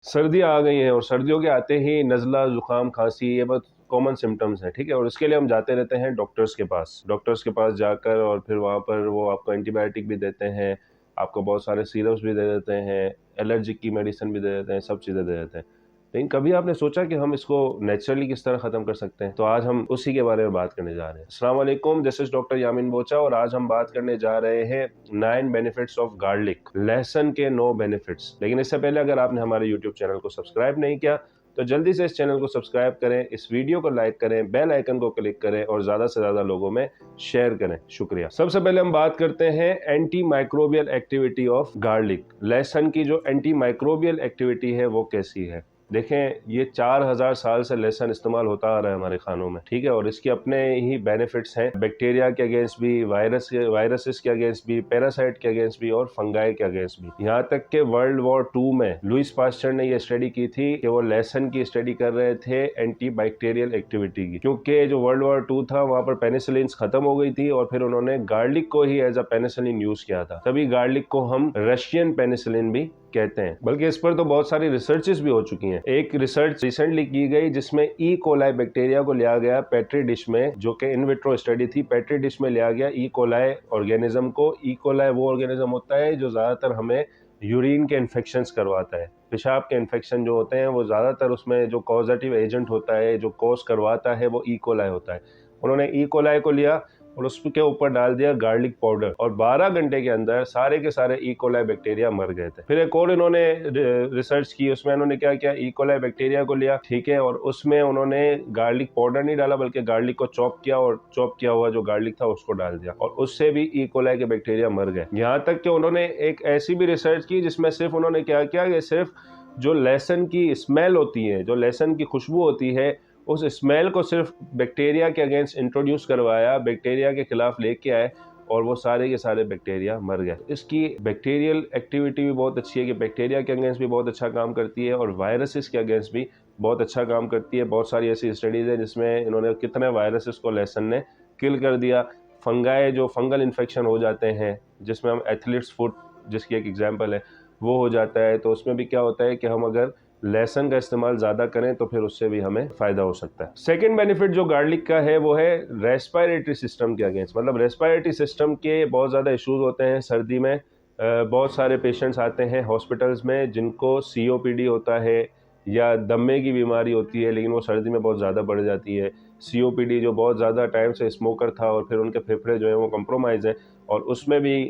सर्दियाँ आ गई हैं और सर्दियों के आते ही नज़ला, ज़ुकाम, खांसी ये बहुत कॉमन सिम्टम्स हैं, ठीक है? और इसके लिए हम जाते रहते हैं डॉक्टर्स के पास। डॉक्टर्स के पास जाकर और फिर वहाँ पर वो आपको एंटीबायोटिक भी देते हैं, आपको बहुत सारे सिरप्स भी दे देते हैं, एलर्जी की मेडिसिन भी दे देते हैं, सब चीज़ें दे देते हैं। लेकिन कभी आपने सोचा कि हम इसको नेचुरली किस तरह ख़त्म कर सकते हैं? तो आज हम उसी के बारे में बात करने जा रहे हैं। अस्सलाम वालेकुम, दिस इज़ डॉक्टर यामीन बोचा और आज हम बात करने जा रहे हैं 9 बेनिफिट्स ऑफ गार्लिक, लहसुन के 9 बेनिफिट्स। लेकिन इससे पहले अगर आपने हमारे यूट्यूब चैनल को सब्सक्राइब नहीं किया तो जल्दी से इस चैनल को सब्सक्राइब करें, इस वीडियो को लाइक करें, बेल आइकन को क्लिक करें और ज़्यादा से ज़्यादा लोगों में शेयर करें। शुक्रिया। सबसे पहले हम बात करते हैं anti microbial activity of garlic. लहसुन की जो एंटी माइक्रोबियल एक्टिविटी है वो कैसी है? देखें, ये 4000 साल से लहसुन इस्तेमाल होता आ रहा है हमारे खानों में, ठीक है? और इसके अपने ही बेनिफिट्स हैं, बैक्टीरिया के अगेंस्ट भी, वायरसेस के अगेंस्ट भी, पैरासाइट के अगेंस्ट भी और फंगाई के अगेंस्ट भी। यहाँ तक कि वर्ल्ड वॉर 2 में लुइस पास्चर ने ये स्टडी की थी कि वो लहसुन की स्टडी कर रहे थे एंटी बैक्टीरियल एक्टिविटी की, क्योंकि जो वर्ल्ड वॉर 2 था वहाँ पर पेनिसिलिन खत्म हो गई थी और फिर उन्होंने गार्लिक को ही एज अ पेनिसिलिन यूज किया था। तभी गार्लिक को हम रशियन पेनिसिलिन भी कहते हैं। बल्कि इस पर तो बहुत सारी रिसर्चेस भी हो चुकी हैं। एक रिसर्च रिसेंटली की गई जिसमें ई कोलाई बैक्टीरिया को लिया गया पेट्री डिश में, जो कि इन विट्रो स्टडी थी। पेट्री डिश में लिया गया ई कोलाई ऑर्गेनिज्म को। ई कोलाई वो ऑर्गेनिज्म होता है जो ज्यादातर हमें यूरिन के इन्फेक्शंस करवाता है, पेशाब के इन्फेक्शन जो होते हैं वो ज्यादातर उसमें जो कॉजेटिव एजेंट होता है, जो कॉज करवाता है, वो ई कोलाई होता है। उन्होंने ई कोलाई को लिया और उसके ऊपर डाल दिया गार्लिक पाउडर और 12 घंटे के अंदर सारे के सारे ई कोलाई बैक्टीरिया मर गए थे। फिर एक और इन्होंने रिसर्च की, उसमें उन्होंने क्या किया, ई कोलाई बैक्टीरिया को लिया, ठीक है, और उसमें उन्होंने गार्लिक पाउडर नहीं डाला बल्कि गार्लिक को चॉप किया और चॉप किया हुआ जो गार्लिक था उसको डाल दिया और उससे भी ई कोलाई के बैक्टीरिया मर गए। यहाँ तक कि उन्होंने एक ऐसी भी रिसर्च की जिसमें सिर्फ उन्होंने क्या किया कि सिर्फ जो लहसुन की स्मेल होती है, जो लहसुन की खुशबू होती है, उस स्मेल को सिर्फ बैक्टीरिया के अगेंस्ट इंट्रोड्यूस करवाया, बैक्टीरिया के खिलाफ लेके आए और वो सारे के सारे बैक्टीरिया मर गए। इसकी बैक्टीरियल एक्टिविटी भी बहुत अच्छी है कि बैक्टीरिया के अगेंस्ट भी बहुत अच्छा काम करती है और वायरसेस के अगेंस्ट भी बहुत अच्छा काम करती है। बहुत सारी ऐसी स्टडीज है जिसमें इन्होंने कितने वायरसेस को लहसुन ने किल कर दिया। फंगाई, जो फंगल इन्फेक्शन हो जाते हैं, जिसमें हम एथलीट्स फुट जिसकी एक एग्जाम्पल है, वो हो जाता है, तो उसमें भी क्या होता है कि हम अगर लहसुन का इस्तेमाल ज़्यादा करें तो फिर उससे भी हमें फ़ायदा हो सकता है। सेकंड बेनिफिट जो गार्लिक का है वो है रेस्पिरेटरी सिस्टम के अगेंस्ट। मतलब रेस्पिरेटरी सिस्टम के बहुत ज़्यादा इश्यूज होते हैं सर्दी में। बहुत सारे पेशेंट्स आते हैं हॉस्पिटल्स में जिनको COPD होता है या दमे की बीमारी होती है, लेकिन वो सर्दी में बहुत ज़्यादा बढ़ जाती है। COPD जो बहुत ज़्यादा टाइम से स्मोकर था और फिर उनके फेफड़े जो हैं वो कंप्रोमाइज़ हैं और उसमें भी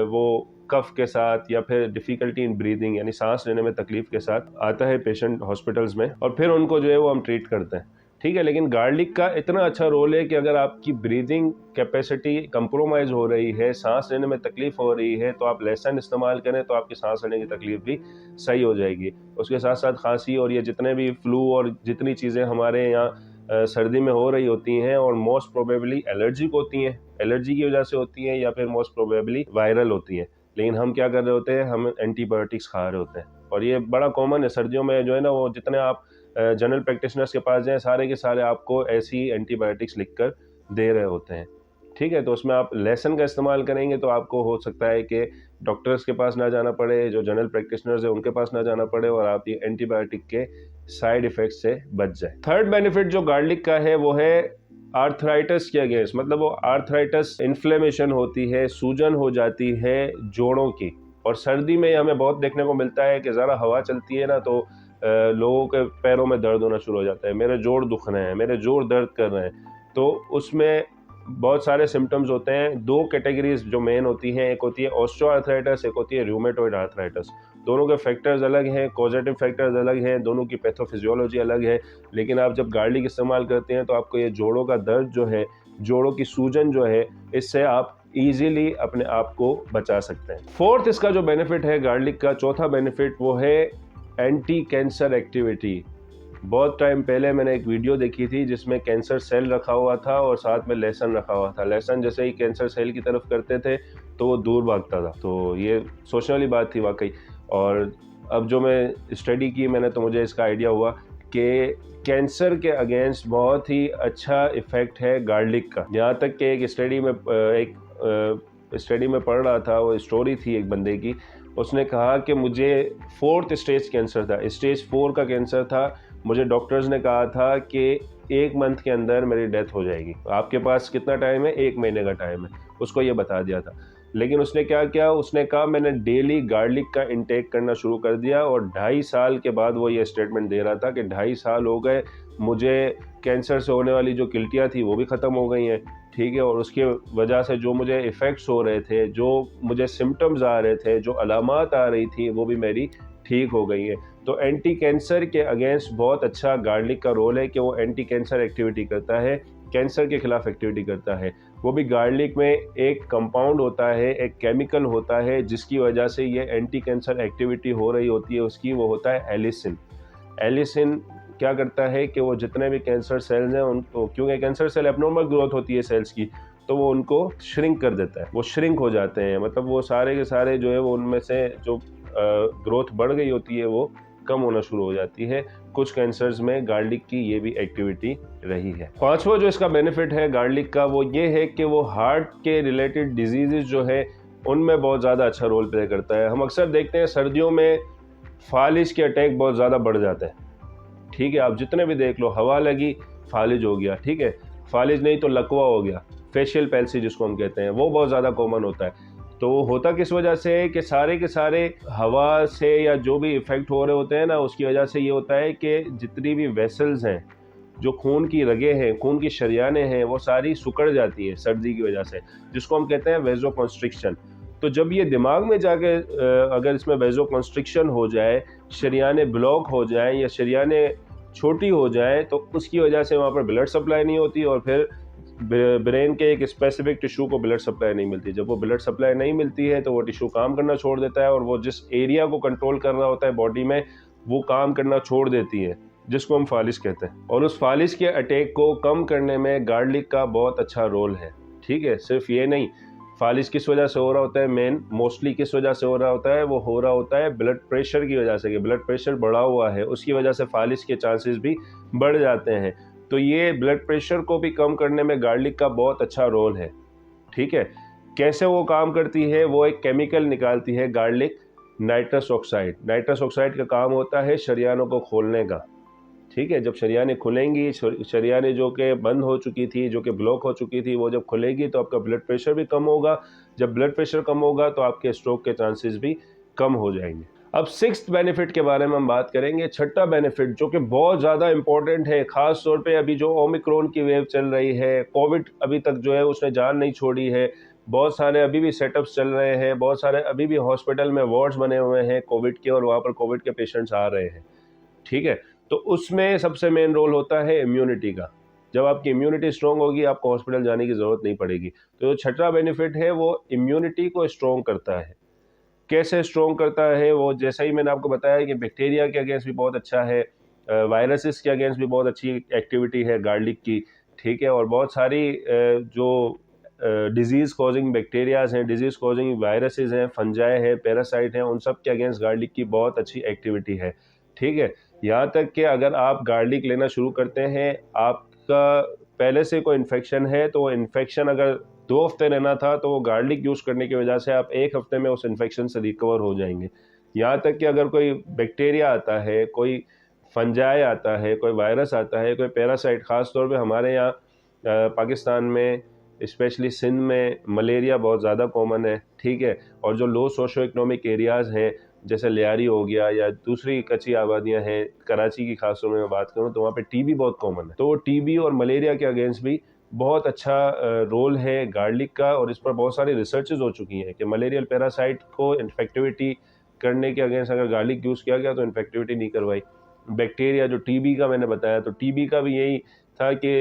वो कफ के साथ या फिर डिफ़िकल्टी इन ब्रीदिंग यानी सांस लेने में तकलीफ के साथ आता है पेशेंट हॉस्पिटल्स में और फिर उनको जो है वो हम ट्रीट करते हैं, ठीक है। लेकिन गार्लिक का इतना अच्छा रोल है कि अगर आपकी ब्रीदिंग कैपेसिटी कंप्रोमाइज़ हो रही है, सांस लेने में तकलीफ हो रही है, तो आप लहसुन इस्तेमाल करें तो आपकी सांस लेने की तकलीफ भी सही हो जाएगी। उसके साथ साथ खांसी और ये जितने भी फ्लू और जितनी चीज़ें हमारे यहाँ सर्दी में हो रही होती हैं और मोस्ट प्रोबेबली एलर्जिक होती हैं, एलर्जी की वजह से होती हैं या फिर मोस्ट प्रोबेबली वायरल होती हैं, लेकिन हम क्या कर रहे होते हैं, हम एंटीबायोटिक्स खा रहे होते हैं। और ये बड़ा कॉमन है सर्दियों में जो है ना, वो जितने आप जनरल प्रैक्टिशनर्स के पास जाएं सारे के सारे आपको ऐसी एंटीबायोटिक्स लिखकर दे रहे होते हैं, ठीक है। तो उसमें आप लहसुन का इस्तेमाल करेंगे तो आपको हो सकता है कि डॉक्टर्स के पास ना जाना पड़े, जो जनरल प्रैक्टिशनर्स है उनके पास ना जाना पड़े और आप ये एंटीबायोटिक के साइड इफेक्ट से बच जाए। थर्ड बेनिफिट जो गार्लिक का है वो है आर्थराइटिस के अगेंस्ट। मतलब वो आर्थराइटिस इन्फ्लेमेशन होती है, सूजन हो जाती है जोड़ों की, और सर्दी में हमें बहुत देखने को मिलता है कि ज़रा हवा चलती है ना तो लोगों के पैरों में दर्द होना शुरू हो जाता है, मेरे जोड़ दुख रहे हैं, मेरे जोड़ दर्द कर रहे हैं। तो उसमें बहुत सारे सिम्टम्स होते हैं। दो कैटेगरीज जो मेन होती हैं, एक होती है ऑस्टियोआर्थराइटिस, एक होती है रूमेटॉइड आर्थराइटिस। दोनों के फैक्टर्स अलग हैं, कॉजेटिव फैक्टर्स अलग हैं, दोनों की पैथोफिजियोलॉजी अलग है। लेकिन आप जब गार्लिक इस्तेमाल करते हैं तो आपको ये जोड़ों का दर्द जो है, जोड़ों की सूजन जो है, इससे आप इजीली अपने आप को बचा सकते हैं। फोर्थ इसका जो बेनिफिट है गार्लिक का, चौथा बेनिफिट, वो है एंटी कैंसर एक्टिविटी। बहुत टाइम पहले मैंने एक वीडियो देखी थी जिसमें कैंसर सेल रखा हुआ था और साथ में लहसुन रखा हुआ था। लहसुन जैसे ही कैंसर सेल की तरफ करते थे तो वो दूर भागता था। तो ये सोचने वाली बात थी वाकई। और अब जो मैं स्टडी की मैंने तो मुझे इसका आइडिया हुआ कि कैंसर के अगेंस्ट बहुत ही अच्छा इफ़ेक्ट है गार्लिक का। यहाँ तक कि एक स्टडी में पढ़ रहा था, वो स्टोरी थी एक बंदे की। उसने कहा कि मुझे 4th स्टेज कैंसर था, स्टेज 4 का कैंसर था। मुझे डॉक्टर्स ने कहा था कि 1 मंथ के अंदर मेरी डेथ हो जाएगी, आपके पास कितना टाइम है, 1 महीने का टाइम है, उसको ये बता दिया था। लेकिन उसने क्या किया, उसने कहा मैंने डेली गार्लिक का इंटेक करना शुरू कर दिया, और 2.5 साल के बाद वो ये स्टेटमेंट दे रहा था कि 2.5 साल हो गए, मुझे कैंसर से होने वाली जो गिल्टियाँ थी वो भी ख़त्म हो गई हैं, ठीक है, और उसकी वजह से जो मुझे इफ़ेक्ट्स हो रहे थे, जो मुझे सिम्टम्स आ रहे थे, जो अलामात आ रही थी, वो भी मेरी ठीक हो गई है। तो एंटी कैंसर के अगेंस्ट बहुत अच्छा गार्लिक का रोल है कि वो एंटी कैंसर एक्टिविटी करता है, कैंसर के खिलाफ एक्टिविटी करता है। वो भी गार्लिक में एक कंपाउंड होता है, एक केमिकल होता है जिसकी वजह से ये एंटी कैंसर एक्टिविटी हो रही होती है उसकी, वो होता है एलिसिन। एलिसिन क्या करता है कि वो जितने भी कैंसर सेल्स हैं उनको, क्योंकि कैंसर सेल एब्नॉर्मल ग्रोथ होती है सेल्स की, तो वो उनको श्रिंक कर देता है, वो श्रिंक हो जाते हैं, मतलब वो सारे के सारे जो है वो उनमें से जो ग्रोथ बढ़ गई होती है वो कम होना शुरू हो जाती है। कुछ कैंसर्स में गार्लिक की ये भी एक्टिविटी रही है। पांचवा जो इसका बेनिफिट है गार्लिक का वो ये है कि वो हार्ट के रिलेटेड डिजीजेस जो है उनमें बहुत ज़्यादा अच्छा रोल प्ले करता है। हम अक्सर देखते हैं सर्दियों में फालिज के अटैक बहुत ज़्यादा बढ़ जाते हैं, ठीक है, आप जितने भी देख लो, हवा लगी फालिज हो गया, ठीक है, फालिज नहीं तो लकवा हो गया, फेशियल पैल्सी जिसको हम कहते हैं, वो बहुत ज़्यादा कॉमन होता है। तो होता किस वजह से है कि सारे के सारे हवा से या जो भी इफ़ेक्ट हो रहे होते हैं ना, उसकी वजह से ये होता है कि जितनी भी वेसल्स हैं, जो खून की रगें हैं, खून की शरियानें हैं, वो सारी सिकुड़ जाती हैं सर्दी की वजह से, जिसको हम कहते हैं वेज़ोकॉन्स्ट्रिक्शन। तो जब ये दिमाग में जाके अगर इसमें वेज़ोकॉन्स्ट्रिक्शन हो जाए, शरियानें ब्लॉक हो जाएं या शरियानें छोटी हो जाएं, तो उसकी वजह से वहाँ पर ब्लड सप्लाई नहीं होती और फिर ब्रेन के एक स्पेसिफिक टिश्यू को ब्लड सप्लाई नहीं मिलती। जब वो ब्लड सप्लाई नहीं मिलती है तो वो टिश्यू काम करना छोड़ देता है, और वो जिस एरिया को कंट्रोल कर रहा होता है बॉडी में, वो काम करना छोड़ देती है, जिसको हम फालिज कहते हैं। और उस फालिज के अटैक को कम करने में गार्लिक का बहुत अच्छा रोल है, ठीक है। सिर्फ ये नहीं, फालिज किस वजह से हो रहा होता है, मेन मोस्टली किस वजह से हो रहा होता है, वो हो रहा होता है ब्लड प्रेशर की वजह से, कि ब्लड प्रेशर बढ़ा हुआ है, उसकी वजह से फालिज के चांसेस भी बढ़ जाते हैं। तो ये ब्लड प्रेशर को भी कम करने में गार्लिक का बहुत अच्छा रोल है, ठीक है। कैसे वो काम करती है, वो एक केमिकल निकालती है garlic, nitrous oxide. Nitrous oxide का काम होता है शरियानों को खोलने का, ठीक है। जब शरियानें खुलेंगी, शरियानें जो कि बंद हो चुकी थी, जो कि ब्लॉक हो चुकी थी, वो जब खुलेगी तो आपका ब्लड प्रेशर भी कम होगा। जब ब्लड प्रेशर कम होगा तो आपके स्ट्रोक के चांसेस भी कम हो जाएंगे। अब 6th बेनिफिट के बारे में हम बात करेंगे। छठा बेनिफिट जो कि बहुत ज़्यादा इंपॉर्टेंट है, ख़ास तौर पे अभी जो ओमिक्रॉन की वेव चल रही है, कोविड अभी तक जो है उसने जान नहीं छोड़ी है, बहुत सारे अभी भी सेटअप्स चल रहे हैं, बहुत सारे अभी भी हॉस्पिटल में वार्ड्स बने हुए हैं कोविड के, और वहाँ पर कोविड के पेशेंट्स आ रहे हैं, ठीक है। तो उसमें सबसे मेन रोल होता है इम्यूनिटी का। जब आपकी इम्यूनिटी स्ट्रॉन्ग होगी, आपको हॉस्पिटल जाने की ज़रूरत नहीं पड़ेगी। तो जो छठा बेनिफिट है वो इम्यूनिटी को स्ट्रॉन्ग करता है। कैसे स्ट्रॉन्ग करता है वो, जैसा ही मैंने आपको बताया कि बैक्टीरिया के अगेंस्ट भी बहुत अच्छा है, वायरसेस के अगेंस्ट भी बहुत अच्छी एक्टिविटी है गार्लिक की, ठीक है। और बहुत सारी जो डिजीज़ कॉजिंग बैक्टीरियाज हैं, डिजीज़ कॉजिंग वायरसेस हैं, फंजाई है, पैरासाइट हैं, उन सब के अगेंस्ट गार्लिक की बहुत अच्छी एक्टिविटी है, ठीक है। यहाँ तक कि अगर आप गार्लिक लेना शुरू करते हैं, आपका पहले से कोई इन्फेक्शन है, तो वो इन्फेक्शन अगर 2 हफ्ते रहना था, तो वो गार्लिक यूज़ करने की वजह से आप 1 हफ्ते में उस इन्फेक्शन से रिकवर हो जाएंगे। यहाँ तक कि अगर कोई बैक्टीरिया आता है, कोई फंजाई आता है, कोई वायरस आता है, कोई पैरासाइट, ख़ास तौर पे हमारे यहाँ पाकिस्तान में स्पेशली सिंध में मलेरिया बहुत ज़्यादा कॉमन है, ठीक है। और जो लो सोशो इकोनॉमिक एरियाज़ हैं, जैसे लियारी हो गया या दूसरी कच्ची आबादियां हैं, कराची की खास तौर में मैं बात करूं तो वहाँ पे टीबी बहुत कॉमन है। तो वो टीबी और मलेरिया के अगेंस्ट भी बहुत अच्छा रोल है गार्लिक का, और इस पर बहुत सारी रिसर्चेज हो चुकी हैं कि मलेरियल पैरासाइट को इन्फेक्टिविटी करने के अगेंस्ट अगर गार्लिक यूज़ किया गया तो इन्फेक्टिविटी नहीं करवाई। बैक्टीरिया जो टीबी का मैंने बताया, तो टीबी का भी यही था कि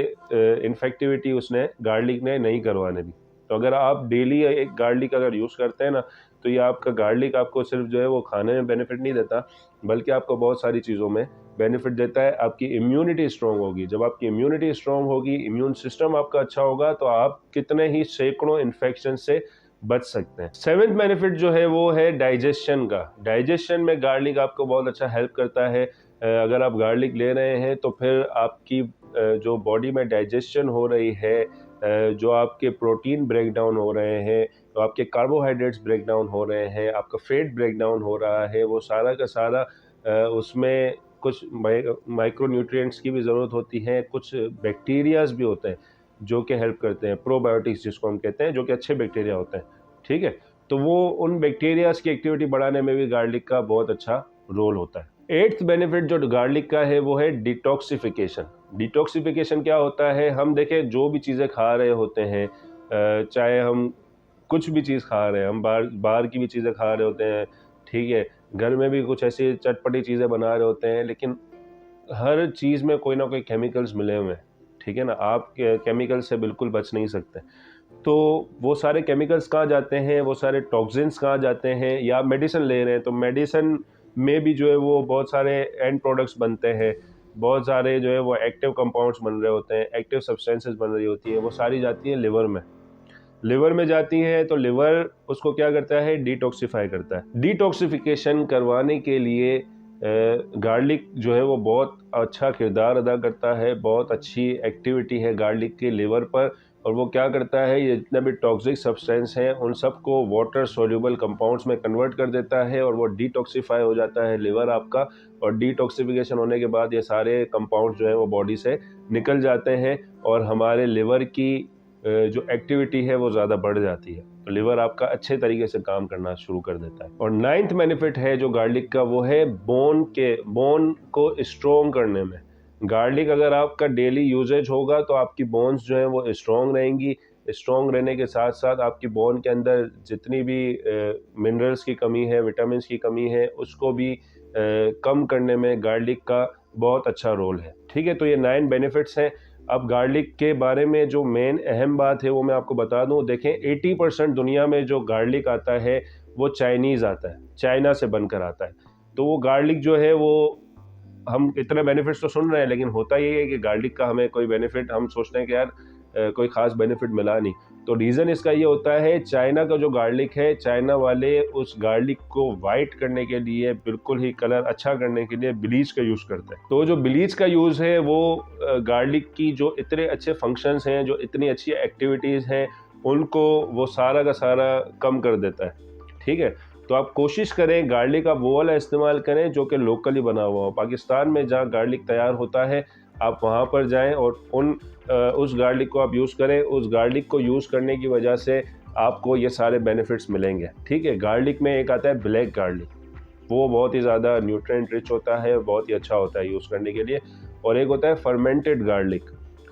इन्फेक्टिविटी उसने गार्लिक ने नहीं करवाने दी। तो अगर आप डेली एक गार्लिक अगर यूज़ करते हैं ना, तो ये आपका गार्लिक आपको सिर्फ जो है वो खाने में बेनिफिट नहीं देता, बल्कि आपको बहुत सारी चीज़ों में बेनिफिट देता है। आपकी इम्यूनिटी स्ट्रॉन्ग होगी, जब आपकी इम्यूनिटी स्ट्रॉन्ग होगी, इम्यून सिस्टम आपका अच्छा होगा, तो आप कितने ही सैकड़ों इन्फेक्शन से बच सकते हैं। 7th बेनिफिट जो है वो है डाइजेशन का। डाइजेशन में गार्लिक आपको बहुत अच्छा हेल्प करता है। अगर आप गार्लिक ले रहे हैं तो फिर आपकी जो बॉडी में डाइजेशन हो रही है, जो आपके प्रोटीन ब्रेक डाउन हो रहे हैं, तो आपके कार्बोहाइड्रेट्स ब्रेक डाउन हो रहे हैं, आपका फैट ब्रेक डाउन हो रहा है, वो सारा का सारा उसमें कुछ माइक्रो न्यूट्रिएंट्स की भी ज़रूरत होती है, कुछ बैक्टीरियाज भी होते हैं जो कि हेल्प करते हैं, प्रोबायोटिक्स जिसको हम कहते हैं, जो कि अच्छे बैक्टीरिया होते हैं, ठीक है। तो वो उन बैक्टीरियाज की एक्टिविटी बढ़ाने में भी गार्लिक का बहुत अच्छा रोल होता है। एट्थ बेनिफिट जो गार्लिक का है वो है डिटॉक्सिफिकेशन। डिटॉक्सिफिकेशन क्या होता है, हम देखें जो भी चीज़ें खा रहे होते हैं, चाहे हम कुछ भी चीज़ खा रहे हैं, हम बाहर की भी चीज़ें खा रहे होते हैं, ठीक है, घर में भी कुछ ऐसी चटपटी चीज़ें बना रहे होते हैं, लेकिन हर चीज़ में कोई ना कोई केमिकल्स मिले हुए हैं, ठीक है ना। आप केमिकल से बिल्कुल बच नहीं सकते। तो वो सारे केमिकल्स कहाँ जाते हैं, वो सारे टॉक्सिन्स कहाँ जाते हैं, या मेडिसिन ले रहे हैं तो मेडिसिन में भी जो है वो बहुत सारे एंड प्रोडक्ट्स बनते हैं, बहुत सारे जो है वो एक्टिव कंपाउंड्स बन रहे होते हैं, एक्टिव सब्सटेंसेस बन रही होती है, वो सारी जाती है लिवर में जाती है। तो लिवर उसको क्या करता है, डिटॉक्सिफाई करता है। डिटॉक्सिफिकेशन करवाने के लिए गार्लिक जो है वो बहुत अच्छा किरदार अदा करता है, बहुत अच्छी एक्टिविटी है गार्लिक के लिवर पर। और वो क्या करता है, ये जितने भी टॉक्सिक सब्सटेंस हैं उन सबको वाटर सोल्यूबल कंपाउंड्स में कन्वर्ट कर देता है और वो डिटॉक्सिफाई हो जाता है लिवर आपका। और डिटॉक्सिफिकेशन होने के बाद ये सारे कंपाउंड्स जो है वो बॉडी से निकल जाते हैं और हमारे लिवर की जो एक्टिविटी है वो ज़्यादा बढ़ जाती है, तो लिवर आपका अच्छे तरीके से काम करना शुरू कर देता है। और नाइन्थ बेनिफिट है जो गार्लिक का, वो है बोन को स्ट्रॉन्ग करने में। गार्लिक अगर आपका डेली यूजेज होगा तो आपकी बोन्स जो है वो स्ट्रॉन्ग रहेंगी। स्ट्रॉन्ग रहने के साथ साथ आपकी बोन के अंदर जितनी भी मिनरल्स की कमी है, विटामिन की कमी है, उसको भी कम करने में गार्लिक का बहुत अच्छा रोल है, ठीक है। तो ये 9 बेनिफिट्स हैं। अब गार्लिक के बारे में जो मेन अहम बात है वो मैं आपको बता दूं। देखें 80% दुनिया में जो गार्लिक आता है वो चाइनीज़ आता है, चाइना से बनकर आता है। तो वो गार्लिक जो है वो, हम इतने बेनिफिट्स तो सुन रहे हैं, लेकिन होता ये है कि गार्लिक का हमें कोई बेनिफिट, हम सोचते हैं कि यार कोई ख़ास बेनिफिट मिला नहीं। तो रीज़न इसका ये होता है, चाइना का जो गार्लिक है, चाइना वाले उस गार्लिक को वाइट करने के लिए, बिल्कुल ही कलर अच्छा करने के लिए ब्लीच का यूज़ करते हैं। तो जो ब्लीच का यूज़ है वो गार्लिक की जो इतने अच्छे फंक्शंस हैं, जो इतनी अच्छी एक्टिविटीज़ हैं, उनको वो सारा का सारा कम कर देता है, ठीक है। तो आप कोशिश करें गार्लिक आप वो वाला इस्तेमाल करें जो कि लोकली बना हुआ हो। पाकिस्तान में जहाँ गार्लिक तैयार होता है आप वहाँ पर जाएं और उस गार्लिक को आप यूज़ करें। उस गार्लिक को यूज़ करने की वजह से आपको ये सारे बेनिफिट्स मिलेंगे, ठीक है। गार्लिक में एक आता है ब्लैक गार्लिक, वो बहुत ही ज़्यादा न्यूट्रिएंट रिच होता है, बहुत ही अच्छा होता है यूज़ करने के लिए। और एक होता है फर्मेंटेड गार्लिक।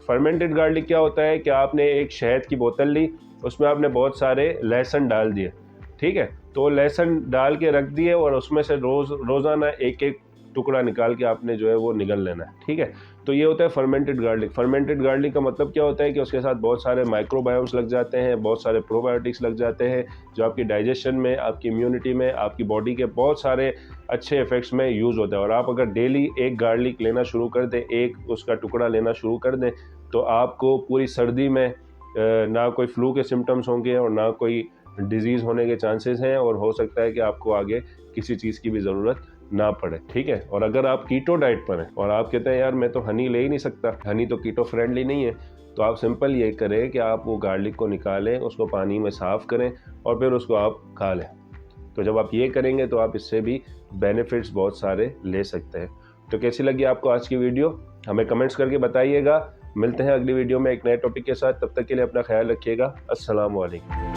फर्मेंटेड गार्लिक क्या होता है कि आपने एक शहद की बोतल ली, उसमें आपने बहुत सारे लहसुन डाल दिए, ठीक है। तो लहसुन डाल के रख दिए और उसमें से रोज़ाना एक एक टुकड़ा निकाल के आपने जो है वो निगल लेना है, ठीक है। तो ये होता है फर्मेंटेड गार्लिक। फर्मेंटेड गार्लिक का मतलब क्या होता है कि उसके साथ बहुत सारे माइक्रोबायोम्स लग जाते हैं, बहुत सारे प्रोबायोटिक्स लग जाते हैं, जो आपकी डाइजेशन में, आपकी इम्यूनिटी में, आपकी बॉडी के बहुत सारे अच्छे इफेक्ट्स में यूज़ होता है। और आप अगर डेली एक गार्लिक लेना शुरू कर दें, एक उसका टुकड़ा लेना शुरू कर दें, तो आपको पूरी सर्दी में ना कोई फ्लू के सिम्टम्स होंगे और ना कोई डिजीज़ होने के चांसेस हैं, और हो सकता है कि आपको आगे किसी चीज़ की भी ज़रूरत ना पड़े, ठीक है। और अगर आप कीटो डाइट पर हैं और आप कहते हैं यार मैं तो हनी ले ही नहीं सकता, हनी तो कीटो फ्रेंडली नहीं है, तो आप सिंपल ये करें कि आप वो गार्लिक को निकालें, उसको पानी में साफ़ करें और फिर उसको आप खा लें। तो जब आप ये करेंगे तो आप इससे भी बेनिफिट्स बहुत सारे ले सकते हैं। तो कैसी लगी आपको आज की वीडियो, हमें कमेंट्स करके बताइएगा। मिलते हैं अगली वीडियो में एक नए टॉपिक के साथ, तब तक के लिए अपना ख्याल रखिएगा। अस्सलाम वालेकुम।